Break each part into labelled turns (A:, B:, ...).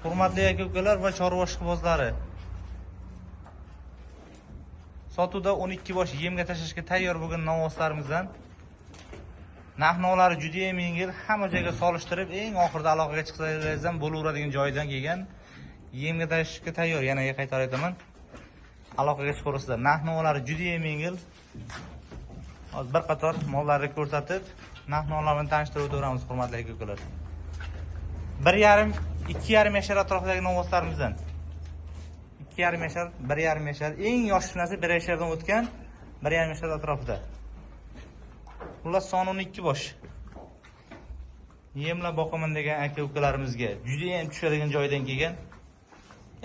A: Hurmatli aka-ukalar va chorva ishqibozlari. Sotuvda 12 bosh yemga tashlashga tayyor bo'lgan novvoslarımizdan narx-navlari juda ham yengil, hamma joyga solishtirib, eng oxirida aloqaga chiqsalaringizdan bo'laveradigan joydan kelgan yemga tashlashga tayyor. Yana qaytarib aytaman. Aloqaga chiqaverasizlar. Narx-navlari juda ham yengil. Hozir bir qator mollarni ko'rsatib, narx-navlarni tanishtirib o'tamiz, hurmatli aka-ukalar. 1,5-2,5 yashar atrofidagi novvoslarimizdan 2,5 yashar, 1,5 yashar, eng yosh narsa 1 yashardan o'tgan 1,5 yashar atrofida. Xullas soni 12 bosh. Yemla boqaman degan aka-ukalarimizga juda ham tushadigan joydan kelgan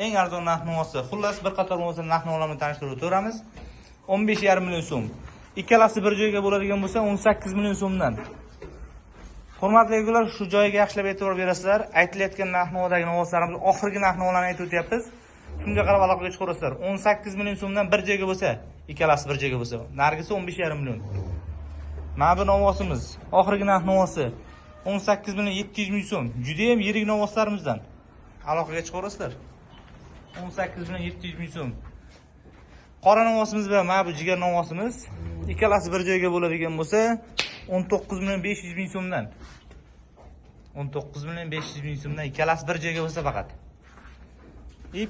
A: eng arzon narx-navosi. Xullas bir qator bo'lsa narx-navolarni tanishtirib o'tamiz. 15,5 million so'm. Ikkalasi bir joyga bo'ladigan bo'lsa 18 million so'mdan. Hurmatli aka-ukalar, shu joyiga yaxshilab e'tibor berasizlar. Aytilayotgan narx-navodagi novvoslarimiz oxirgi narx-navolarni aytib o'tyapmiz. Shunga qarab aloqaga chiqaverasizlar. 18 million so'mdan bir joyga bo'lsa, ikkalasi bir joyga bo'lsa, nargisi 15,5 million. Mana bu novvosimiz oxirgi narx-navosi 18 million 700 ming so'm. Juda ham yirik novvoslarimizdan. Aloqaga chiqaverasizlar. 18 million 700 ming so'm. Qora novvosimiz va mana bu jigar novvosimiz ikkalasi bir joyga bo'ladigan bo'lsa 19 million 500 ming so'mdan. 19 million 500 ming so'mdan ikkalasi bir joyga bo'lsa faqat.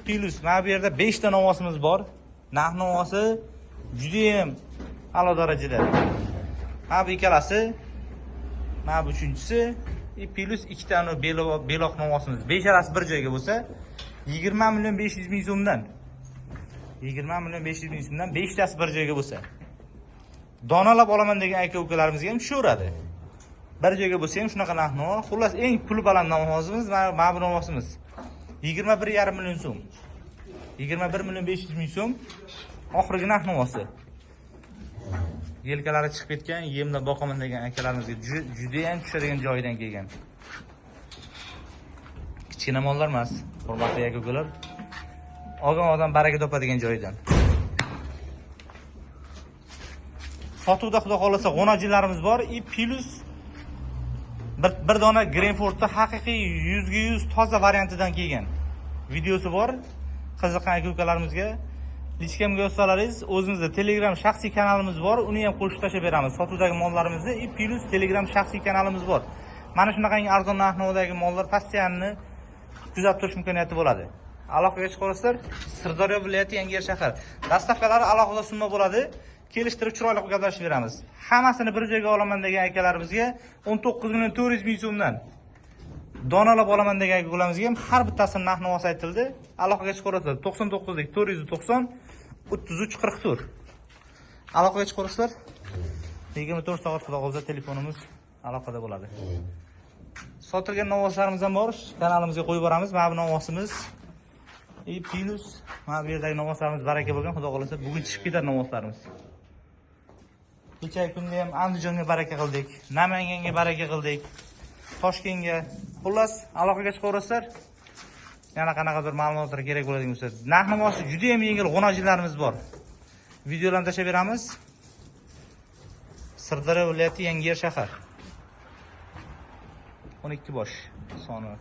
A: Plus mana bu yerda 5 ta novvosimiz bor. Narx-navosi juda ham a'lo darajada. Mana bu ikkalasi, mana bu uchinchisi, plus 2 ta beloq novvosimiz. 5alasi bir joyga bo'lsa 20 million 500 ming so'mdan. 20 million 500 ming so'mdan 5 tasi bir joyga bo'lsa. Donalab olaman degan aka-ukalarimizga ham tushaveradi. Bir joyga bo'lsa ham shunaqa narx-navo. Xullas eng puli baland novvosimiz mana bu novvosimiz. 21,5 million so'm. 21 million 500 ming so'm oxirgi narx-navosi. Yelkalari chiqib ketgan, yemla boqaman degan akalarimizga juda ham tushadigan joyidan kelgan. Kichkina mollar emas, hurmatli aka-ukalar. Olgan odam baraka topadigan joyidan. Sotuvda xudo xolasa g'onajilarimiz bor. Plus bir dona Greenfordda haqiqiy 100% toza variantidan kelgan. Videosi bor. Qiziqqan aka-ukalarimizga lichkamga yozsalaringiz, o'zimizda Telegram shaxsiy kanalimiz bor. Uni ham qo'shib tashlab beramiz. Sotuvdagi mollarimizni plus Telegram shaxsiy kanalimiz bor. Mana shunaqangi arzon narx-navodagi mollar postoyanni kuzatib turish imkoniyati bo'ladi. Aloqaga chiqaverasizlar. Sirdaryo viloyati Yangiyer shahar. Dastavkalari alohida summa bo'ladi. Kelishtirib chiroyli qilib gaplashib beramiz. Hammasini bir joyga olaman degan akalarimizga 19 million 400 ming so'mdan. Donalab olaman degan akalarimizga ham har bittasini narx-navosi aytildi. Aloqaga chiqaverasizlar. 99 lik 490 33 44. Aloqaga chiqaverasizlar. 24 soat xudo qolsa telefonimiz aloqada bo'ladi. Sotilgan novvoslarimiz ham bor. Kanalimizga qo'yib boramiz. Mana bu novvosimiz plus mana bu yerdagi novvoslarimiz baraka bo'lgan, xudo qolsa bugun chiqib ketar novvoslarimiz. Kecha kunda ham Andijonga baraka qildik, Namanganga baraka qildik, Toshkentga. Xullas, aloqaga chiqaverasizlar. Yana qanaqadir ma'lumotlar kerak bo'ladigan bo'lsa, narx-navosi juda ham yengil g'onajilarimiz bor. Videolarni tashlab beramiz. Sirdaryo viloyati Yangiyer shahar. 12 bosh soni.